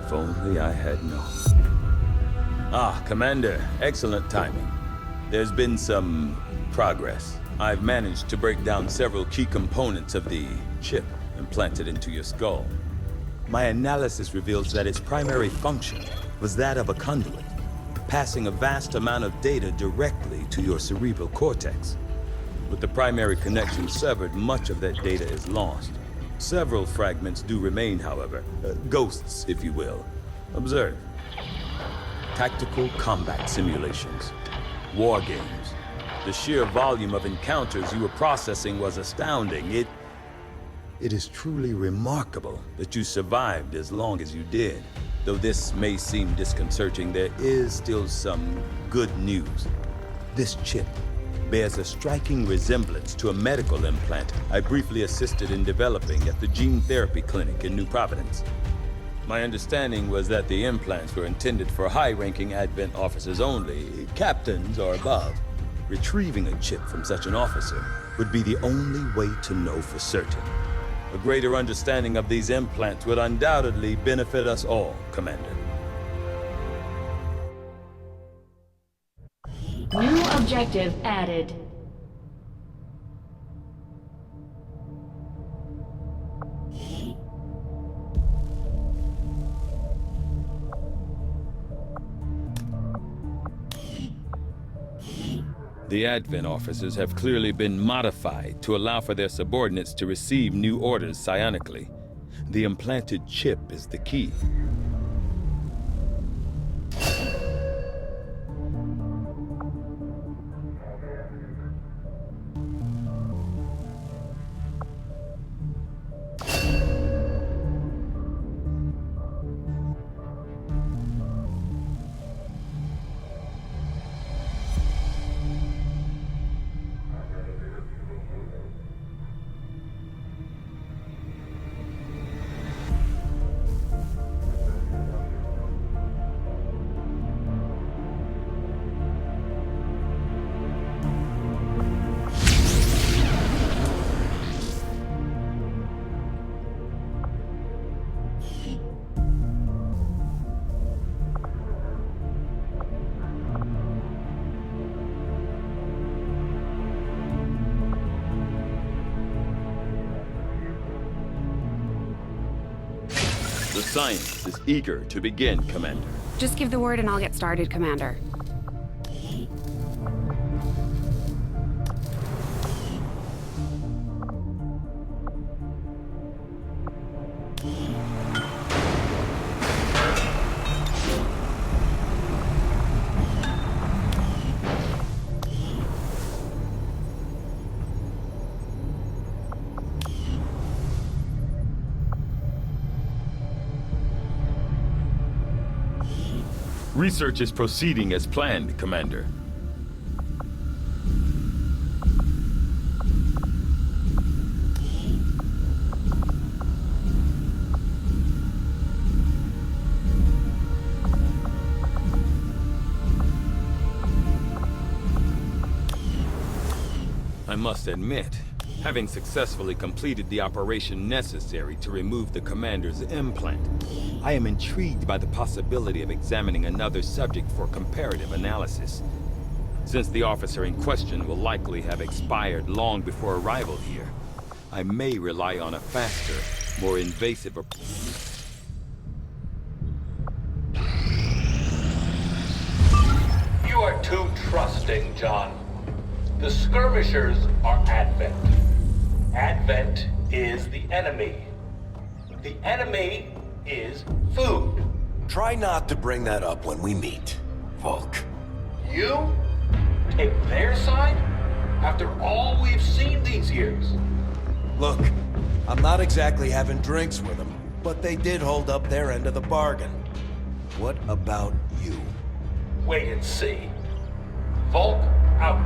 If only I had known. Ah, Commander, excellent timing. There's been some progress. I've managed to break down several key components of the chip implanted into your skull. My analysis reveals that its primary function was that of a conduit, passing a vast amount of data directly to your cerebral cortex. With the primary connection severed, much of that data is lost. Several fragments do remain, however. Ghosts, if you will. Observe. Tactical combat simulations. War games. The sheer volume of encounters you were processing was astounding. It is truly remarkable that you survived as long as you did. Though this may seem disconcerting, there is still some good news. This chip bears a striking resemblance to a medical implant I briefly assisted in developing at the gene therapy clinic in New Providence. My understanding was that the implants were intended for high-ranking Advent officers only, captains or above. Retrieving a chip from such an officer would be the only way to know for certain. A greater understanding of these implants would undoubtedly benefit us all, Commander. New objective added. The Advent officers have clearly been modified to allow for their subordinates to receive new orders psionically. The implanted chip is the key. The science is eager to begin, Commander. Just give the word and I'll get started, Commander. Research is proceeding as planned, Commander. I must admit, having successfully completed the operation necessary to remove the Commander's implant, I am intrigued by the possibility of examining another subject for comparative analysis. Since the officer in question will likely have expired long before arrival here, I may rely on a faster, more invasive approach. You are too trusting, John. The skirmishers are Advent. Advent is the enemy. The enemy is food. Try not to bring that up when we meet, Volk. You take their side after all we've seen these years. Look, I'm not exactly having drinks with them, but they did hold up their end of the bargain. What about you? Wait and see. Volk out.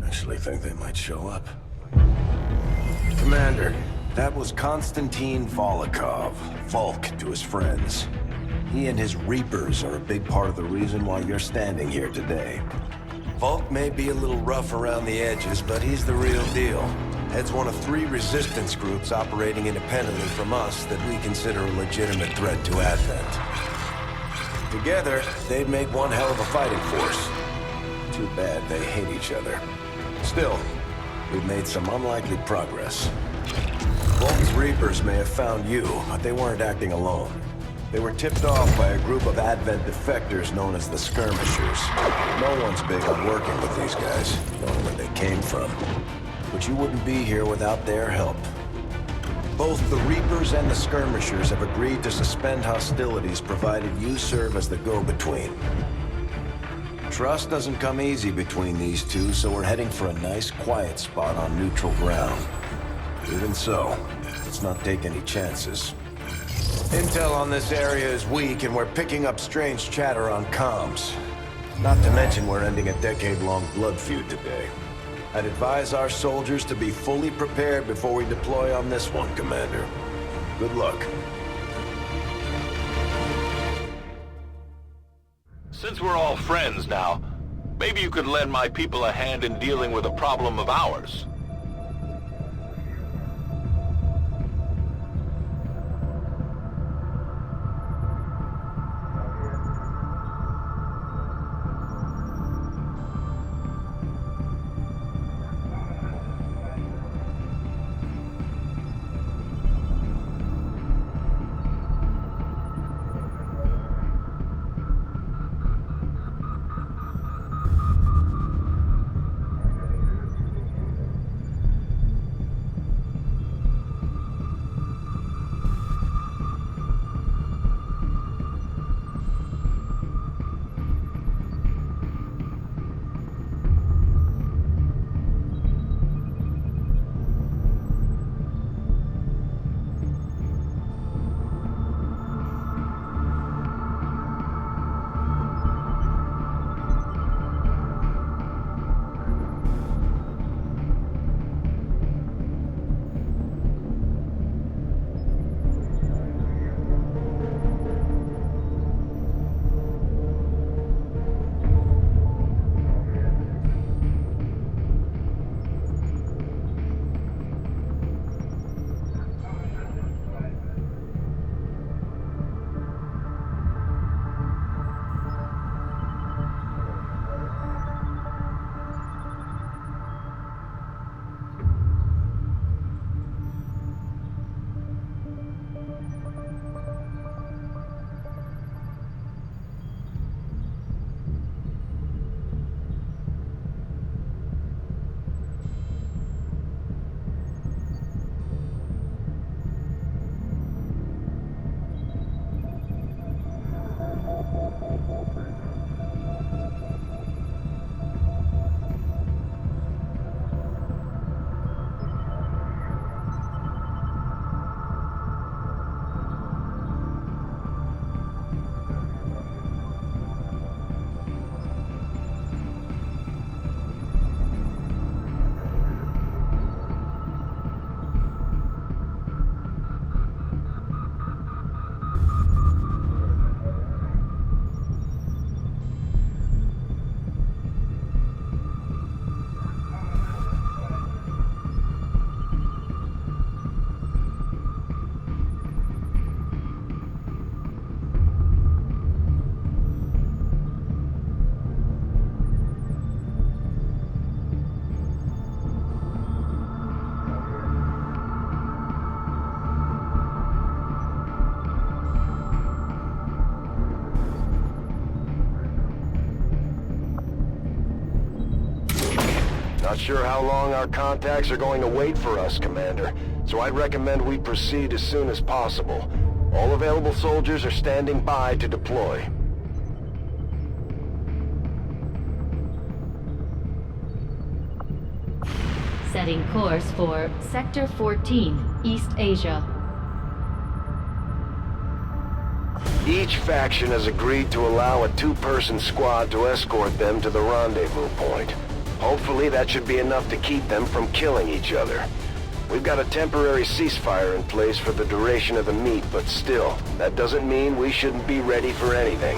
Actually think they might show up. Commander, that was Konstantin Volokov, Volk to his friends. He and his Reapers are a big part of the reason why you're standing here today. Volk may be a little rough around the edges, but he's the real deal. heads one of 3 resistance groups operating independently from us that we consider a legitimate threat to Advent. Together, they'd make one hell of a fighting force. Too bad they hate each other. Still, we've made some unlikely progress. Bolton's Reapers may have found you, but they weren't acting alone. They were tipped off by a group of Advent defectors known as the Skirmishers. No one's big on working with these guys, knowing where they came from. But you wouldn't be here without their help. Both the Reapers and the Skirmishers have agreed to suspend hostilities provided you serve as the go-between. Trust doesn't come easy between these two, so we're heading for a nice, quiet spot on neutral ground. Even so, let's not take any chances. Intel on this area is weak, and we're picking up strange chatter on comms. Not to mention we're ending a decade-long blood feud today. I'd advise our soldiers to be fully prepared before we deploy on this one, Commander. Good luck. Since we're all friends now, maybe you could lend my people a hand in dealing with a problem of ours. Not sure how long our contacts are going to wait for us, Commander, so I'd recommend we proceed as soon as possible. All available soldiers are standing by to deploy. Setting course for Sector 14, East Asia. Each faction has agreed to allow a 2-person squad to escort them to the rendezvous point. Hopefully that should be enough to keep them from killing each other. We've got a temporary ceasefire in place for the duration of the meet, but still, that doesn't mean we shouldn't be ready for anything.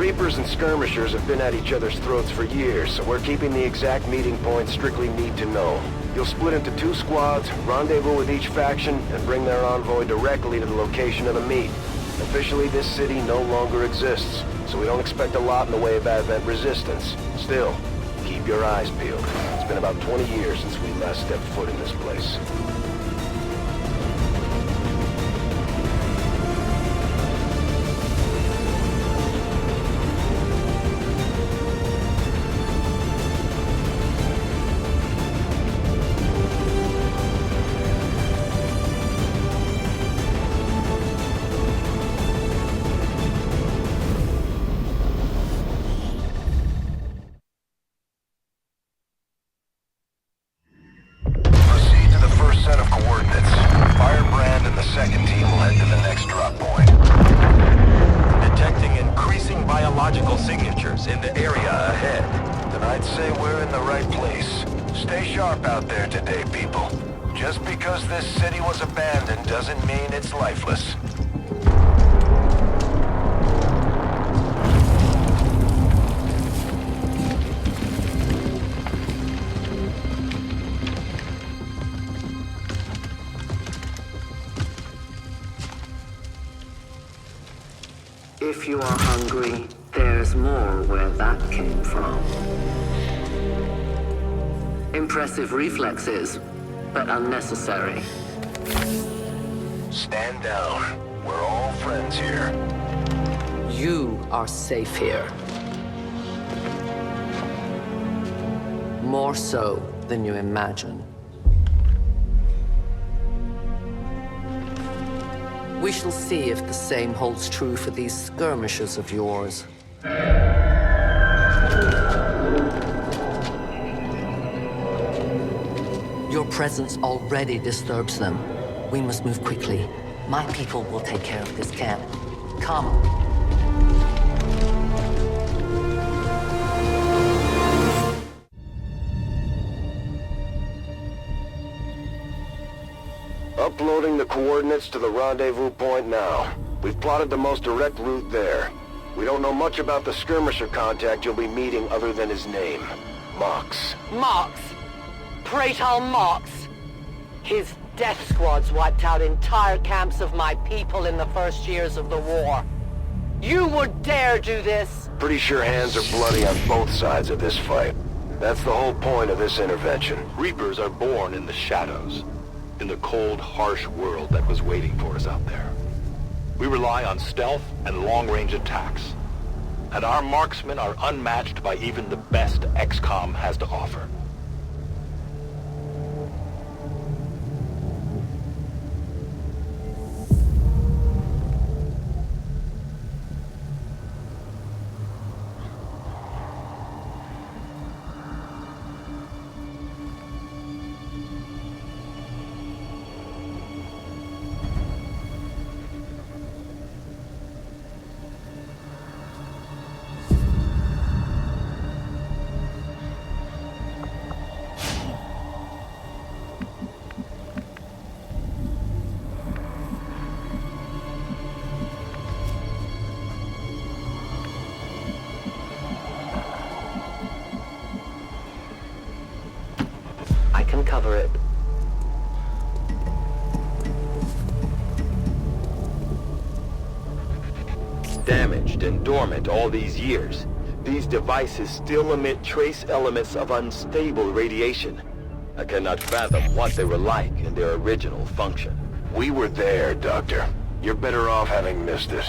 Reapers and skirmishers have been at each other's throats for years, so we're keeping the exact meeting point strictly need to know. You'll split into 2 squads, rendezvous with each faction, and bring their envoy directly to the location of the meet. Officially, this city no longer exists, so we don't expect a lot in the way of Advent resistance. Still, keep your eyes peeled. It's been about 20 years since we last stepped foot in this place. If you are hungry, there's more where that came from. Impressive reflexes, but unnecessary. Stand down. We're all friends here. You are safe here. More so than you imagine. We shall see if the same holds true for these skirmishes of yours. Your presence already disturbs them. We must move quickly. My people will take care of this camp. Come. Uploading the coordinates to the rendezvous point now. We've plotted the most direct route there. We don't know much about the skirmisher contact you'll be meeting other than his name. Mox. Mox! Praetor Mox! His death squads wiped out entire camps of my people in the first years of the war. You would dare do this? Pretty sure hands are bloody on both sides of this fight. That's the whole point of this intervention. Reapers are born in the shadows, in the cold, harsh world that was waiting for us out there. We rely on stealth and long-range attacks, and our marksmen are unmatched by even the best XCOM has to offer. I can cover it. Damaged and dormant all these years, these devices still emit trace elements of unstable radiation. I cannot fathom what they were like in their original function. We were there, Doctor. You're better off having missed it.